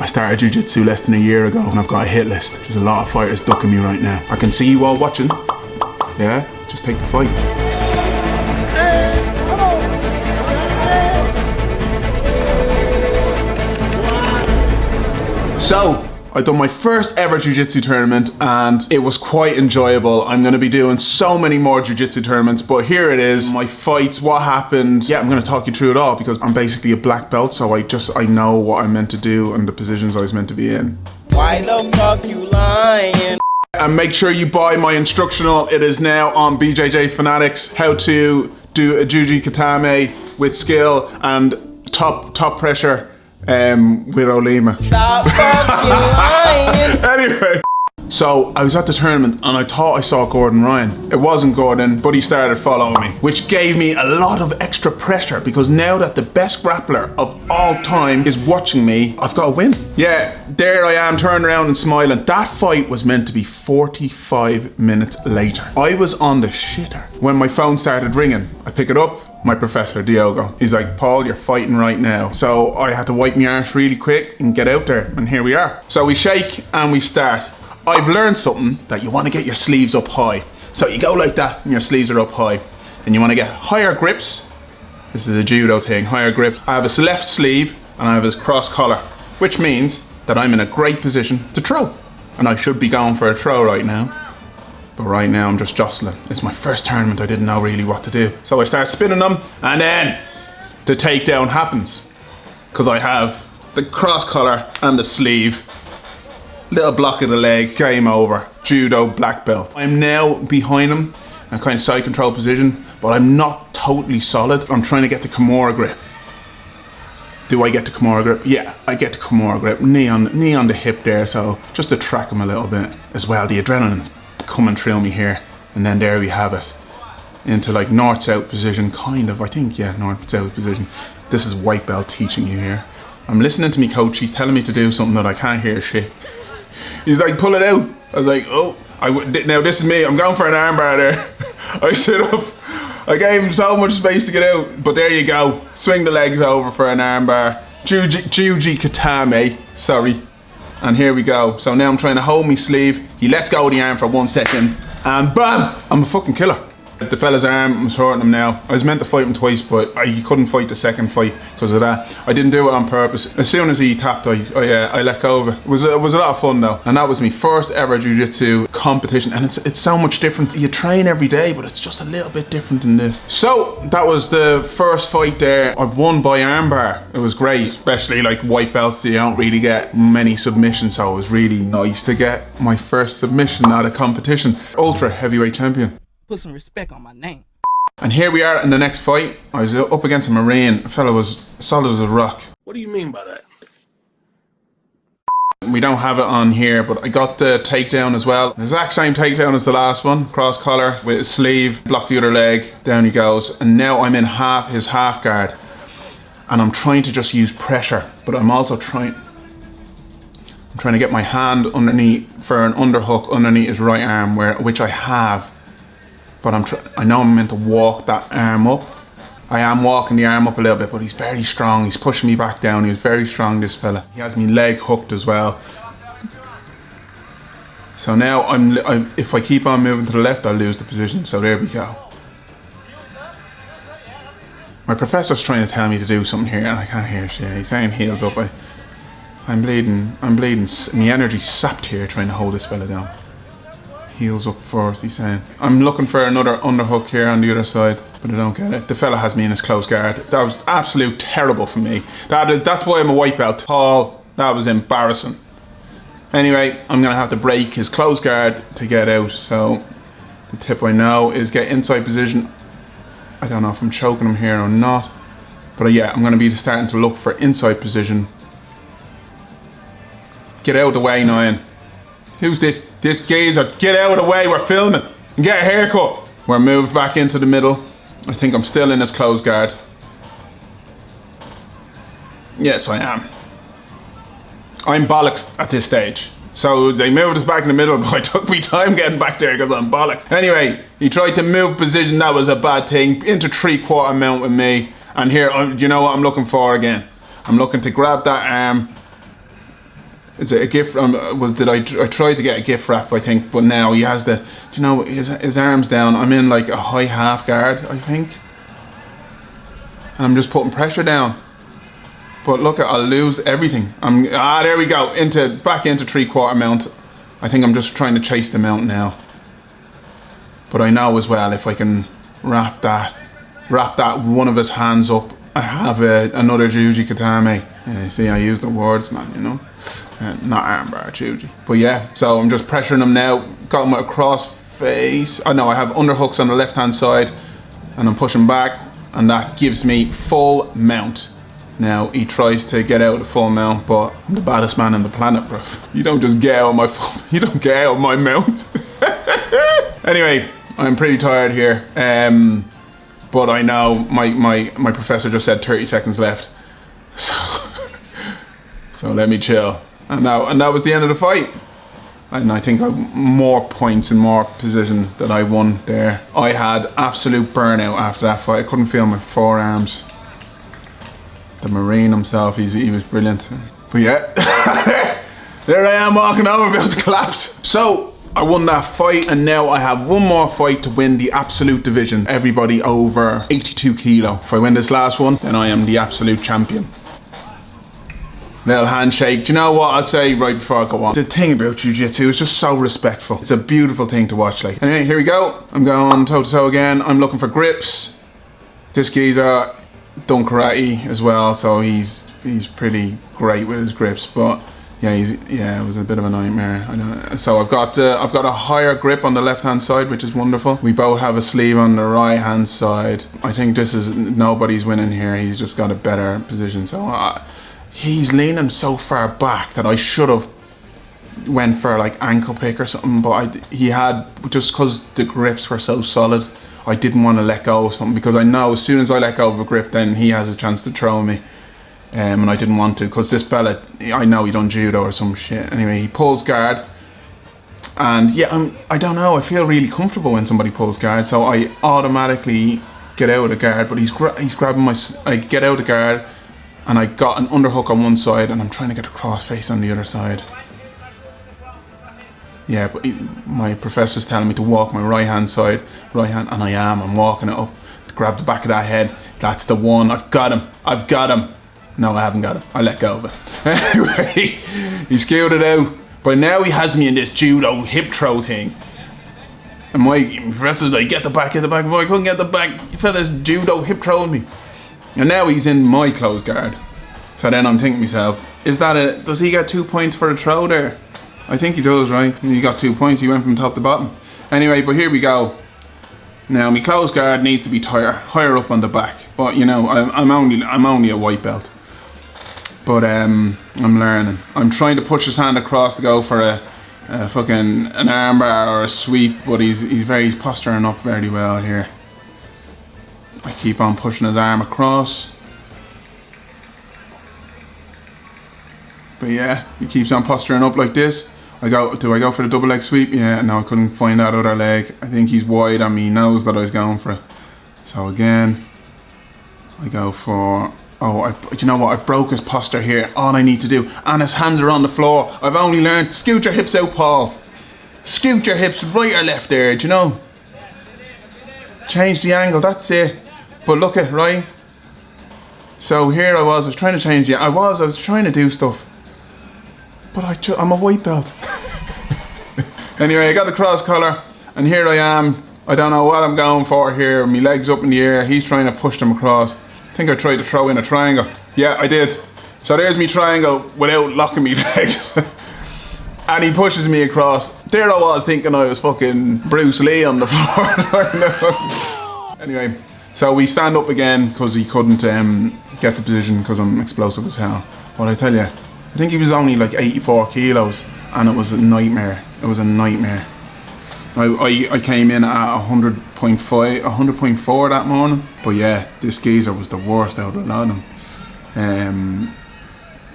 I started Jiu-Jitsu less than a year ago and I've got a hit list. There's a lot of fighters ducking me right now. I can see you all watching. Yeah, just take the fight. So, I done my first ever Jiu-Jitsu tournament and it was quite enjoyable. I'm gonna be doing so many more Jiu-Jitsu tournaments, but here it is, my fights, what happened. Yeah, I'm gonna talk you through it all because I'm basically a black belt, so I know what I'm meant to do and the positions I was meant to be in. Why the fuck you lying? And make sure you buy my instructional. It is now on BJJ Fanatics, how to do a Juji Katame with skill and top pressure with Olima. Stop fucking lying. Anyway, so I was at the tournament and I thought I saw Gordon Ryan. It wasn't Gordon, but he started following me, which gave me a lot of extra pressure because now that the best grappler of all time is watching me, I've got to win. Yeah, there I am, turning around and smiling. That fight was meant to be 45 minutes later. I was on the shitter when my phone started ringing. I pick it up. My professor, Diogo. He's like, Paul, you're fighting right now. So I had to wipe my arse really quick and get out there, and here we are. So we shake and we start. I've learned something that you want to get your sleeves up high. So you go like that and your sleeves are up high. And you want to get higher grips. This is a judo thing, higher grips. I have a left sleeve and I have a cross collar, which means that I'm in a great position to throw. And I should be going for a throw right now. But right now I'm just jostling. It's my first tournament, I didn't know really what to do. So I start spinning them and then the takedown happens. Because I have the cross collar and the sleeve. Little block of the leg, game over. Judo black belt. I'm now behind him, in a kind of side control position, but I'm not totally solid. I'm trying to get the Kimura grip. Do I get the Kimura grip? Yeah, I get the Kimura grip. Knee on the hip there, so just to track him a little bit. As well, the adrenaline is coming through me here, and then there we have it into like north-south position, kind of. I think, yeah, north-south position. This is white belt teaching you here. I'm listening to me coach. He's telling me to do something that I can't hear shit. He's like, pull it out. I was like, oh, now this is me. I'm going for an armbar there. I stood up. I gave him so much space to get out, but there you go. Swing the legs over for an armbar. Juji Katame, sorry. And here we go. So now I'm trying to hold my sleeve. He lets go of the arm for 1 second. And bam! I'm a fucking killer. The fella's arm was hurting him now. I was meant to fight him twice, but he couldn't fight the second fight because of that. I didn't do it on purpose. As soon as he tapped, I let go of it. It was a lot of fun though. And that was my first ever Jiu-Jitsu competition. And it's so much different. You train every day, but it's just a little bit different than this. So that was the first fight there. I won by armbar. It was great, especially like white belts. You don't really get many submissions, so it was really nice to get my first submission at a competition. Ultra heavyweight champion. Put some respect on my name. And here we are in the next fight. I was up against a Marine. A fella was solid as a rock. What do you mean by that? We don't have it on here, but I got the takedown as well. The exact same takedown as the last one. Cross collar with a sleeve, block the other leg, down he goes. And now I'm in his half guard. And I'm trying to just use pressure, but I'm also trying to get my hand underneath for an underhook underneath his right arm, which I have. But I know I'm meant to walk that arm up. I am walking the arm up a little bit, but he's very strong. He's pushing me back down. He was very strong, this fella. He has me leg hooked as well. So now if I keep on moving to the left, I'll lose the position. So there we go. My professor's trying to tell me to do something here, and I can't hear shit. He's saying heels up. I'm bleeding. My energy's sapped here trying to hold this fella down. Heels up first, he's saying. I'm looking for another underhook here on the other side, but I don't get it. The fella has me in his close guard. That was absolute terrible for me. That's why I'm a white belt. Paul, that was embarrassing. Anyway, I'm gonna have to break his close guard to get out. So the tip I know is get inside position. I don't know if I'm choking him here or not, but yeah, I'm gonna be starting to look for inside position. Get out of the way, Nyan. Who's this? This geezer. Get out of the way, we're filming. And get a haircut. We're moved back into the middle. I think I'm still in his close guard. Yes, I am. I'm bollocks at this stage. So they moved us back in the middle, but I took me time getting back there because I'm bollocks. Anyway, he tried to move position, that was a bad thing. Into 3/4 mount with me. And here, you know what I'm looking for again? I'm looking to grab that arm Is it a gift? I tried to get a gift wrap, I think, but now he has the. Do you know his arms down? I'm in like a high half guard, I think, and I'm just putting pressure down. But look, I'll lose everything. There we go, back into 3/4 mount. I think I'm just trying to chase the mount now. But I know as well, if I can wrap that one of his hands up, I have another Juji Katame. See, I use the words, man, you know. Not armbar, Juji. But yeah, so I'm just pressuring him now. Got him with a cross face. Oh no, I have underhooks on the left hand side, and I'm pushing back, and that gives me full mount. Now he tries to get out of the full mount, but I'm the baddest man on the planet, bro. You don't just get out of my you don't get out of my mount. Anyway, I'm pretty tired here, but I know my professor just said 30 seconds left, so let me chill. And that was the end of the fight. And I think more points and more position that I won there. I had absolute burnout after that fight. I couldn't feel my forearms. The Marine himself, he was brilliant. But yeah, there I am walking over, about to collapse. So I won that fight, and now I have one more fight to win the absolute division. Everybody over 82 kilo. If I win this last one, then I am the absolute champion. Little handshake. Do you know what I'd say right before I go on? The thing about Jiu-Jitsu is just so respectful. It's a beautiful thing to watch. Like, anyway, here we go. I'm going toe to toe again. I'm looking for grips. This geezer done karate as well, so he's pretty great with his grips. But yeah, it was a bit of a nightmare. I know. So I've got a higher grip on the left hand side, which is wonderful. We both have a sleeve on the right hand side. I think this is nobody's winning here. He's just got a better position. So he's leaning so far back that I should have went for like ankle pick or something, but he had, just because the grips were so solid, I didn't want to let go of something, because I know as soon as I let go of a grip, then he has a chance to throw me, and I didn't want to, because this fella, I know he done judo or some shit. Anyway, he pulls guard, and yeah, I don't know, I feel really comfortable when somebody pulls guard, so I automatically get out of the guard, but he's grabbing I get out of the guard, and I got an underhook on one side, and I'm trying to get a cross face on the other side. Yeah, but my professor's telling me to walk my right hand, and I'm walking it up to grab the back of that head. That's the one. I've got him. No, I haven't got him. I let go of it. Anyway, he scooted out. But now he has me in this judo hip throw thing. And my professor's like, get the back. But I couldn't get the back. You fella's judo hip throwing me. And now he's in my closed guard. So then I'm thinking to myself, does he get 2 points for the throw there? I think he does, right? He got 2 points, he went from top to bottom. Anyway, but here we go. Now my closed guard needs to be higher up on the back. But you know, I'm only a white belt. But I'm learning. I'm trying to push his hand across to go for an armbar or a sweep, but he's posturing up very well here. I keep on pushing his arm across. But yeah, he keeps on posturing up like this. Do I go for the double leg sweep? Yeah, no, I couldn't find that other leg. I think he's wide on me, he knows that I was going for it. So again, I go for, you know what, I broke his posture here. All I need to do, and his hands are on the floor. I've only learned, scoot your hips out, Paul. Scoot your hips right or left there, do you know? Change the angle, that's it. But look at, right? So here I was trying to change I was trying to do stuff. But I'm a white belt. Anyway, I got the cross collar, and here I am. I don't know what I'm going for here. My legs up in the air. He's trying to push them across. I think I tried to throw in a triangle. Yeah, I did. So there's me triangle without locking me legs. And he pushes me across. There I was thinking I was fucking Bruce Lee on the floor. Anyway, so we stand up again because he couldn't get the position because I'm explosive as hell. But I tell you, I think he was only like 84 kilos, and it was a nightmare. It was a nightmare. I came in at 100.4 that morning, but yeah, this geezer was the worst out of a lot of them.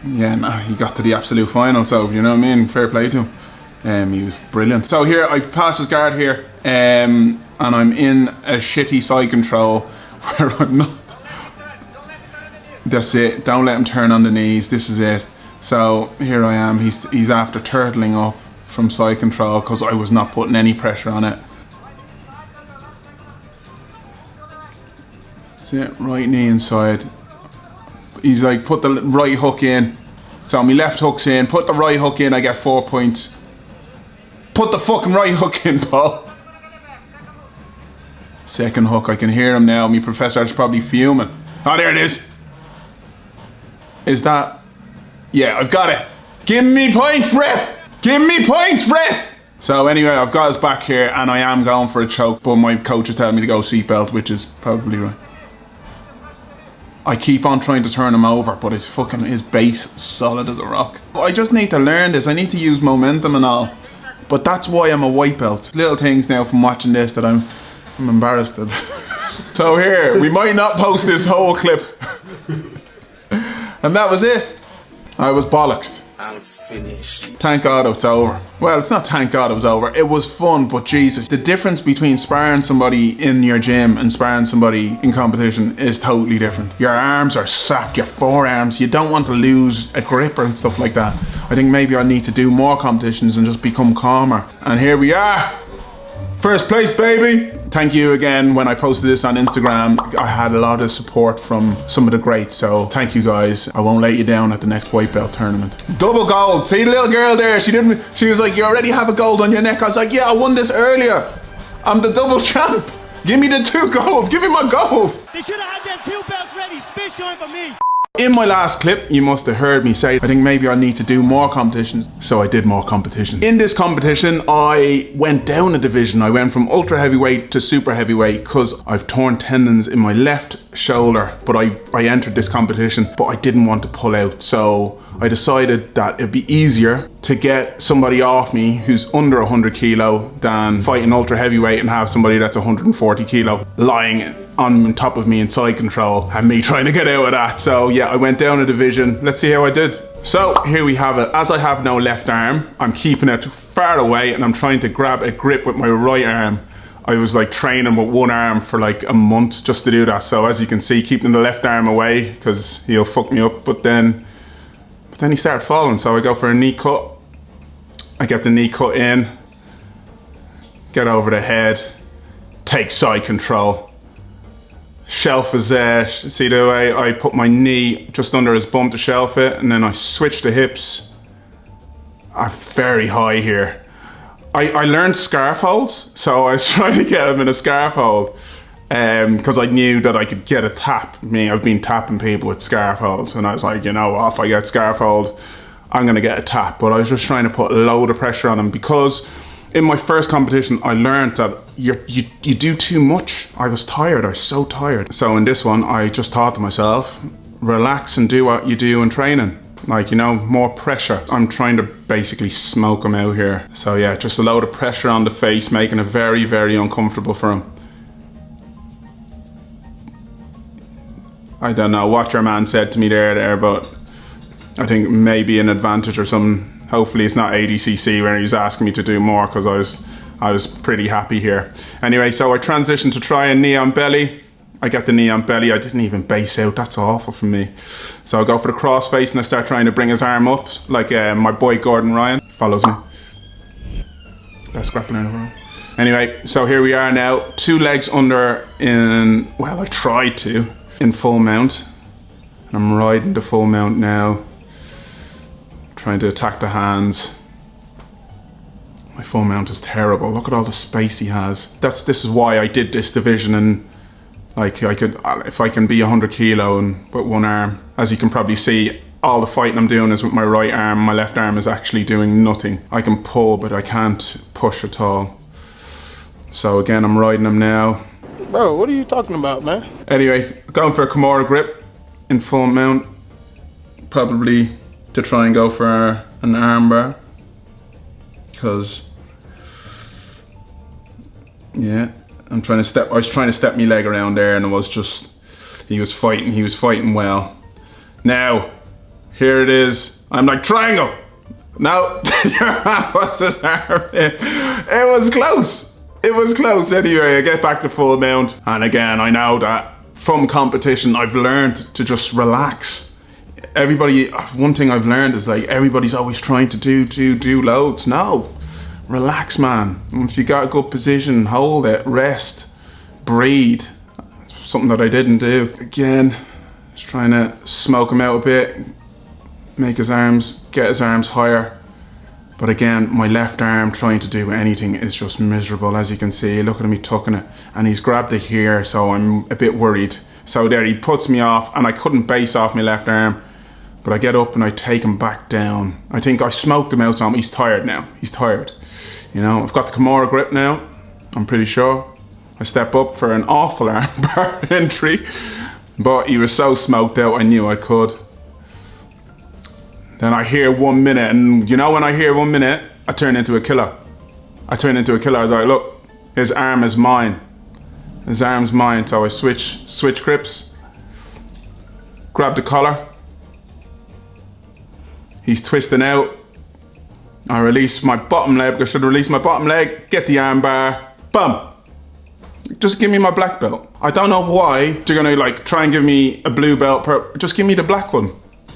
Yeah, no, he got to the absolute final, so you know what I mean, fair play to him. He was brilliant. So here, I pass his guard here, and I'm in a shitty side control where I'm not. That's it, don't let him turn on the knees, this is it. So here I am, he's after turtling up from side control because I was not putting any pressure on it. That's it, right knee inside. He's like, put the right hook in. So my left hook's in, put the right hook in, I get 4 points. Put the fucking right hook in, Paul. Second hook, I can hear him now. My professor's probably fuming. Oh, there it is. Is that? Yeah, I've got it. Give me points, ref! Give me points, ref! So anyway, I've got his back here and I am going for a choke, but my coach is telling me to go seatbelt, which is probably right. I keep on trying to turn him over, but his base is solid as a rock. I just need to learn this. I need to use momentum and all. But that's why I'm a white belt. Little things now from watching this that I'm embarrassed of. So here, we might not post this whole clip. And that was it. I was bollocksed. I'm finished. Thank God it's over. Well, it's not thank God it was over. It was fun, but Jesus, the difference between sparring somebody in your gym and sparring somebody in competition is totally different. Your arms are sapped, your forearms, you don't want to lose a grip and stuff like that. I think maybe I need to do more competitions and just become calmer. And here we are. First place, baby! Thank you again. When I posted this on Instagram, I had a lot of support from some of the greats, so thank you guys. I won't let you down at the next white belt tournament. Double gold. See the little girl there? She was like, you already have a gold on your neck. I was like, yeah, I won this earlier. I'm the double champ. Give me the 2 gold. Give me my gold. They should have had them 2 belts ready. Spit showing for me. In my last clip, you must have heard me say, I think maybe I need to do more competitions. So I did more competitions. In this competition, I went down a division. I went from ultra heavyweight to super heavyweight because I've torn tendons in my left shoulder. But I entered this competition, but I didn't want to pull out. So I decided that it'd be easier to get somebody off me who's under 100 kilo than fighting ultra heavyweight and have somebody that's 140 kilo lying on top of me in side control and me trying to get out of that. So yeah, I went down a division. Let's see how I did. So here we have it. As I have no left arm, I'm keeping it far away and I'm trying to grab a grip with my right arm. I was like training with one arm for like a month just to do that. So as you can see, keeping the left arm away because he'll fuck me up. But then he started falling. So I go for a knee cut. I get the knee cut in, get over the head, take side control. Shelf is there. See the way I put my knee just under his bum to shelf it, and then I switch the hips. I'm very high here. I learned scarf holds, so I was trying to get him in a scarf hold because I knew that I could get a tap. I've been tapping people with scarf holds, and I was like, you know what, if I get scarf hold, I'm gonna get a tap. But I was just trying to put a load of pressure on him because in my first competition, I learned that you do too much. I was tired, I was so tired. So in this one, I just thought to myself, relax and do what you do in training. Like, you know, more pressure. I'm trying to basically smoke him out here. So yeah, just a load of pressure on the face, making it very, very uncomfortable for him. I don't know what your man said to me there, but I think maybe an advantage or something. Hopefully it's not ADCC where he's asking me to do more because I was pretty happy here. Anyway, so I transitioned to try a knee on belly. I get the knee on belly. I didn't even base out. That's awful for me. So I go for the cross face and I start trying to bring his arm up like my boy Gordon Ryan. Follows me. Best grappler in the world. Anyway, so here we are now. 2 legs under in, well, I tried to, in full mount. I'm riding the full mount now. Trying to attack the hands. My full mount is terrible. Look at all the space he has. This is why I did this division, and like if I can be 100 kilo and with one arm, as you can probably see, all the fighting I'm doing is with my right arm. My left arm is actually doing nothing. I can pull, but I can't push at all. So again, I'm riding him now. Bro, what are you talking about, man? Anyway, going for a Kimura grip in full mount, probably to try and go for an armbar, because yeah, I was trying to step my leg around there, and it was just, he was fighting well. Now, here it is. I'm like, triangle. No, what's this arm? It was close. It was close. Anyway, I get back to full mount, and again, I know that from competition, I've learned to just relax. everybody, one thing I've learned is like, everybody's always trying to do loads. No, relax, man. If you got a good position, hold it, rest, breathe. That's something that I didn't do. Again, just trying to smoke him out a bit, make his arms, get his arms higher. But again, my left arm trying to do anything is just miserable. As you can see, look at me tucking it, and he's grabbed it here, so I'm a bit worried. So there, he puts me off, and I couldn't base off my left arm, but I get up and I take him back down. I think I smoked him out, so he's tired now. He's tired. You know, I've got the Kimura grip now, I'm pretty sure. I step up for an awful arm bar entry, but he was so smoked out, I knew I could. Then I hear 1 minute, and you know when I hear 1 minute, I turn into a killer. I was like, look, his arm is mine. His arm's mine, so I switch grips, grab the collar. He's twisting out. I release my bottom leg. I should release my bottom leg, get the arm bar, bum. Just give me my black belt. I don't know why they're gonna like try and give me a blue belt, just give me the black one.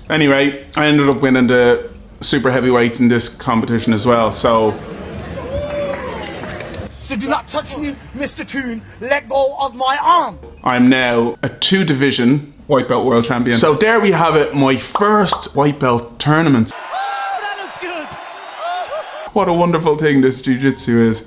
Anyway, I ended up winning the super heavyweights in this competition as well, so. So do not touch me, Mr. Toon. Let go of my arm. I'm now a 2-division white belt world champion. So there we have it, my first white belt tournament. Oh, that looks good. What a wonderful thing this jiu-jitsu is.